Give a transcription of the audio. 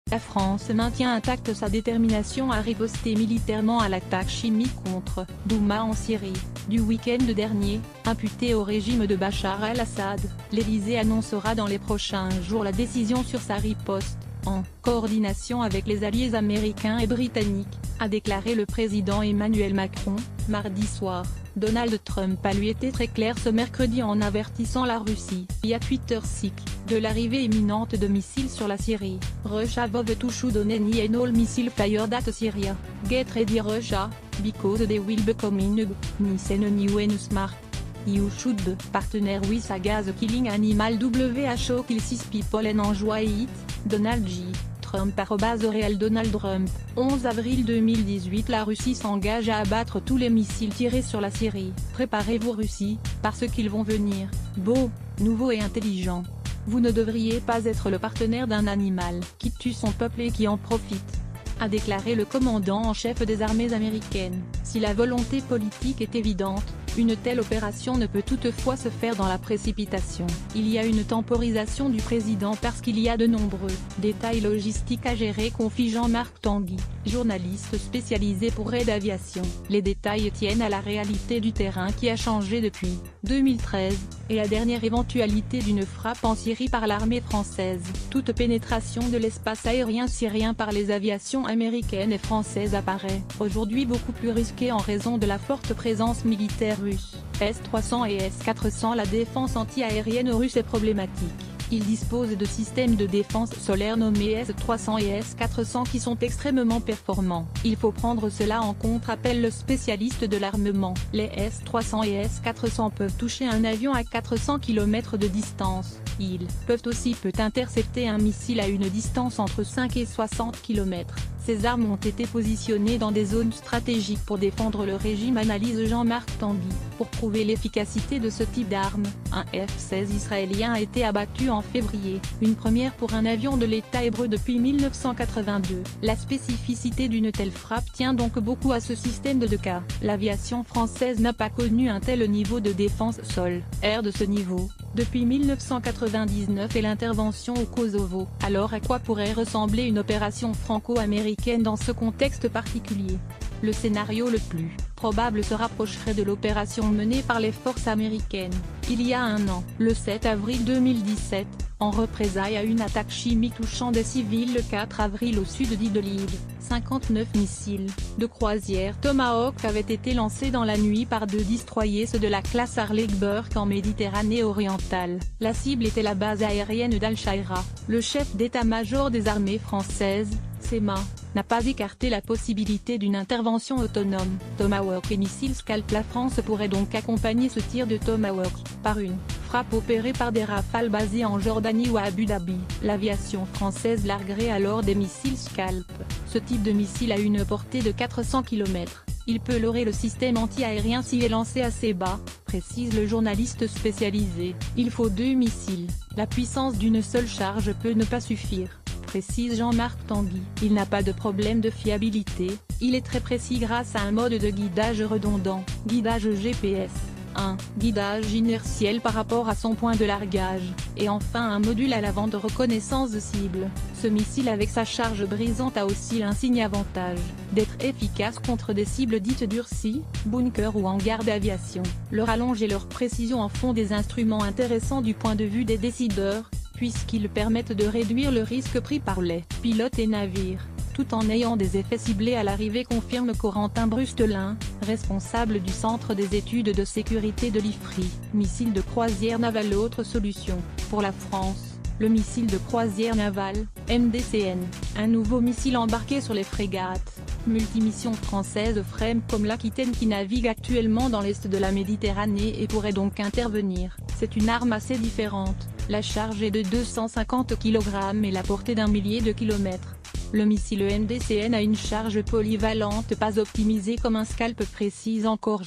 La France maintient intacte sa détermination à riposter militairement à l'attaque chimique contre Douma en Syrie, du week-end dernier, imputée au régime de Bachar el-Assad. L'Élysée annoncera dans les prochains jours la décision sur sa riposte, en coordination avec les alliés américains et britanniques, a déclaré le président Emmanuel Macron, mardi soir. Donald Trump a lui été très clair ce mercredi en avertissant la Russie, via Twitter de l'arrivée imminente de missiles sur la Syrie. Russia to shoot on any and all missile fired at Syria. Get ready Russia, because they will be coming nice and new and smart. You should be partner with a gas killing animal WHO kill 6 people and enjoy it. Donald J. Trump @Real Donald Trump. 11 avril 2018. La Russie s'engage à abattre tous les missiles tirés sur la Syrie. Préparez-vous Russie, parce qu'ils vont venir, beaux, nouveaux et intelligents. Vous ne devriez pas être le partenaire d'un animal qui tue son peuple et qui en profite, a déclaré le commandant en chef des armées américaines. Si la volonté politique est évidente, une telle opération ne peut toutefois se faire dans la précipitation. Il y a une temporisation du président parce qu'il y a de nombreux détails logistiques à gérer, confie Jean-Marc Tanguy, journaliste spécialisé pour Red Aviation. Les détails tiennent à la réalité du terrain qui a changé depuis 2013, et la dernière éventualité d'une frappe en Syrie par l'armée française. Toute pénétration de l'espace aérien syrien par les aviations américaines et françaises apparaît aujourd'hui beaucoup plus risquée en raison de la forte présence militaire russe. S-300 et S-400. La défense anti-aérienne russe est problématique. Il dispose de systèmes de défense solaire nommés S-300 et S-400 qui sont extrêmement performants. Il faut prendre cela en compte, rappelle le spécialiste de l'armement. Les S-300 et S-400 peuvent toucher un avion à 400 km de distance. Ils peuvent aussi intercepter un missile à une distance entre 5 et 60 km. Ces armes ont été positionnées dans des zones stratégiques pour défendre le régime, analyse Jean-Marc Tanguy. Pour prouver l'efficacité de ce type d'arme, un F-16 israélien a été abattu en février, une première pour un avion de l'État hébreu depuis 1982. La spécificité d'une telle frappe tient donc beaucoup à ce système de cas. L'aviation française n'a pas connu un tel niveau de défense sol-air de ce niveau depuis 1999 et l'intervention au Kosovo. Alors à quoi pourrait ressembler une opération franco-américaine dans ce contexte particulier? Le scénario le plus probable se rapprocherait de l'opération menée par les forces américaines, il y a un an, le 7 avril 2017, en représailles à une attaque chimique touchant des civils. Le 4 avril au sud d'Idlib, 59 missiles de croisière Tomahawk avaient été lancés dans la nuit par 2 destroyers, ceux de la classe Harleyburg en Méditerranée orientale. La cible était la base aérienne d'Al-Shaira. Le chef d'état-major des armées françaises, SEMA, n'a pas écarté la possibilité d'une intervention autonome. Tomahawk et missiles Scalp. La France pourrait donc accompagner ce tir de Tomahawk par une frappe opérée par des Rafales basées en Jordanie ou à Abu Dhabi. L'aviation française larguerait alors des missiles Scalp. Ce type de missile a une portée de 400 km. Il peut leurrer le système anti-aérien s'il est lancé assez bas, précise le journaliste spécialisé. Il faut 2 missiles. La puissance d'une seule charge peut ne pas suffire, précise Jean-Marc Tanguy. Il n'a pas de problème de fiabilité, il est très précis grâce à un mode de guidage redondant, guidage GPS. 1. Guidage inertiel par rapport à son point de largage, et enfin un module à l'avant de reconnaissance de cible. Ce missile avec sa charge brisante a aussi l'insigne avantage d'être efficace contre des cibles dites durcies, bunkers ou hangars d'aviation. Leur allonge et leur précision en font des instruments intéressants du point de vue des décideurs, puisqu'ils permettent de réduire le risque pris par les pilotes et navires, tout en ayant des effets ciblés à l'arrivée, confirme Corentin Brustelin, responsable du Centre des études de sécurité de l'IFRI. Missile de croisière navale. Autre solution, pour la France, le missile de croisière navale, MDCN, un nouveau missile embarqué sur les frégates multimissions françaises FREMM comme l'Aquitaine qui navigue actuellement dans l'est de la Méditerranée et pourrait donc intervenir. C'est une arme assez différente, la charge est de 250 kg et la portée d'1 millier de kilomètres. Le missile MDCN a une charge polyvalente pas optimisée comme un Scalp, précise encore